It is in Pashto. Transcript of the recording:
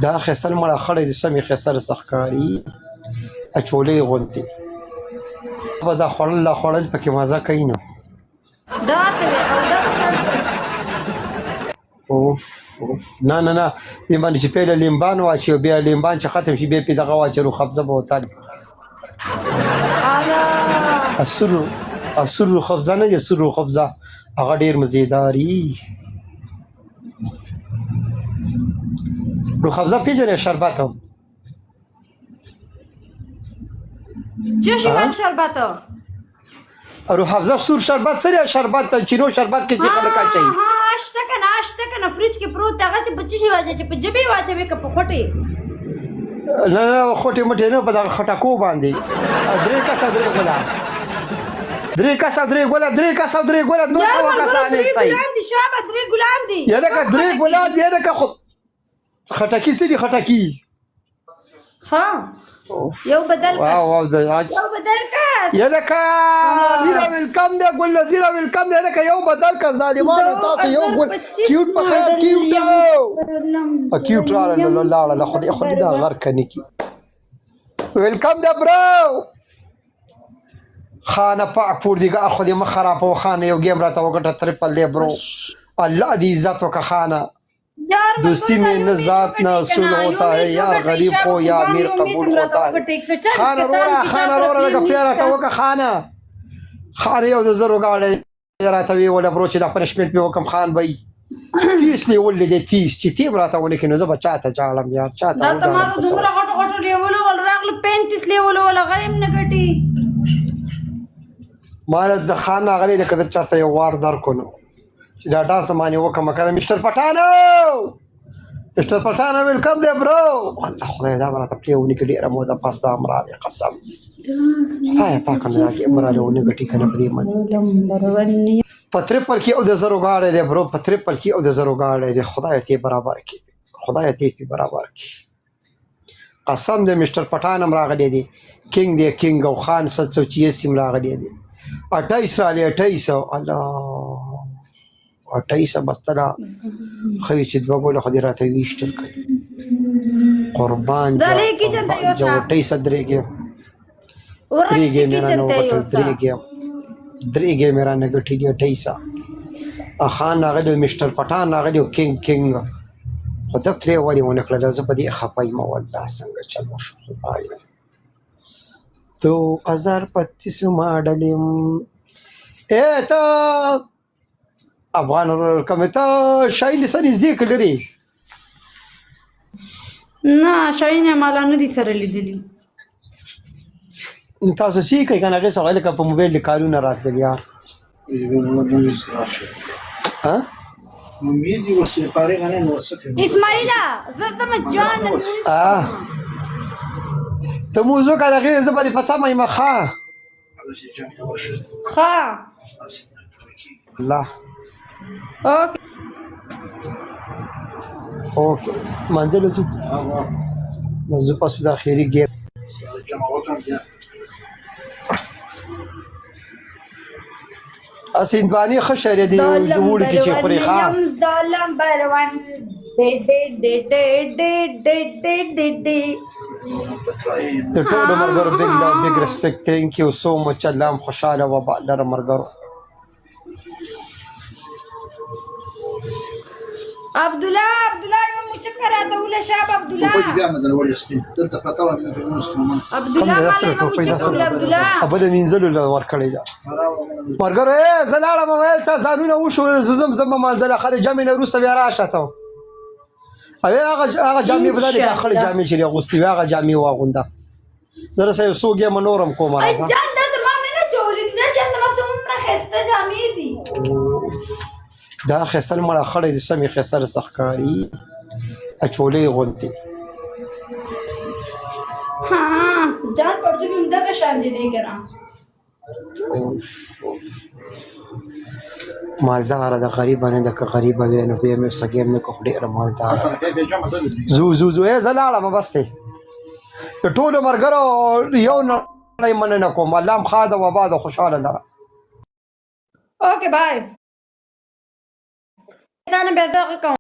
دا اخیستل مړه خړې د سمې اخیستل سخت ښکاري اچولې غوندې به دا خوړل پکې مزه کوي نو داسې وي او دغه شان اوف نه نه نه دې باندې چې پیله لیمبان واچي او بیا لیمبان چې ختم شي بیا پې دغه واچي روخبزه به وتل السر روخبزه نه دي سر روخبزه هغه ډېر مزېداري روخبزه پېژنې شربت چه شوال شربتو روخبزه سور شربت څه دی شربت چینو شربت کې چې خلک اچوي اشته کنه فریج کې پروت هغه چې په چشي واچوي چې په جبې واچوي که په خوټې نه نه خوټې مټې نه په دغه خټکو باندې درې کسه درې ګوله نو سوه کسان یې ستایي شابه درې ګلان دي یا لکه درې ګلان دي یا لکه خټکي څه دي خټکي ها یو بدل کس یا لکه زیره ویلکم دی ګل زیره ویلکم دی لکه یو بدل کس ظالمانو تاسو یو ګل کیوټ په خیر کیوټ لاړه خدای دا غر کني کی ویلکم دی برو خانه پاک پور دیگه خودی ما خرابو خانه یو گیم راته وګټه ترپل دی برو الله دی عزت وکه خانه دوستی میں نہ ذات نہ اصول ہوتا ہے یار غریب کو یا امیر قبول ہوتا ہے خانه رورا لکه پیاره ته وکه خانه یو د زرو ګاډی راته ویوله برو چې دا پنشمنټ مې وکم خان بی 30 لیولې دی 30 چې تیم راته ولیکې نو زه به چاته جاړم یار چاته دلته ما ته دومره غټو لیولو ول راغله 35 لیولو ولا غیم نه ګټي مال د خان غلي لکه د چرته یو وار درکو نو چې دا ډاس مانی وکم کنه مستر پټانو ویلکم دی برو الله خدای دا راته پلیونی کې ډیره موده پس دا امراله قسم خدای پاک نه راځي امراله ونه ګټي کنه په دې باندې پتر پر کې او د زرو گاړې له برو پتر پر کې او د زرو گاړې له خدای ته برابر کې قسم دې مستر پټان راغلی دی کینګ او خان 786 راغلی دی 28 الله 28 بستلا خو چې دوه ګوله خو دې راته ویشتل کړي قربان دلې کې چنده یو جو 28 درېږي ورڅ کې چنده یو درېږي میرا نګټي دی 28 خان راغلی مستر پټان راغلی کینګ خو دا پلی ولې ونه کړل زه په دې خپای ما والله څنګه چل وشو خدای 2025 ماډلم ته افغان کمیته شایل سره دې کړی نه شاین مالا نه دي سره لیدلی تاسو سې کوي کنه هغه سره لکه په موبایل کارونه راتل یار ها ميدي وسيقاري غنين وسفي اسماعيلا زما جان ته موضوع کله غیر زبري پتا مې مخه ها الله اوكي منزل زو مزو پس د اخیری ګیم اسین بانی خشره دی جوړ کی چې خوري خان ظالم بروان د ټولو مرګرو big respect thank you so much الله خوشاله و بالر مرګرو عبد الله یو مشکر دوله شاب عبد الله عبد الله ما ابدا منزل له ور کړی دا مرګرو زلاړه موبایل ته ځانونه وشو زم منزل خارج جامې روسته بیا راشه ته هغه جامې بدل کې خړې جامې چې غوستي هغه جامې واغونده زره سې سوګې منورم کومه جان د زمانه نه چولې دي جان د مسومره خسته جامې دي دا خسته مړه خړې د سمې خسته سخت ښکاري اچولې غوندې ها جان پردو کې همدغه شان دي کنه مالدار د غریب نه د غریب دی نو به مې سګیم نه کو ډېر مالدار زو زلاړه مبسته ته ټول مرګرو یو نه مننه کوم الله مخاده و بعد خوشاله لره اوکې بای ځان به زه کوم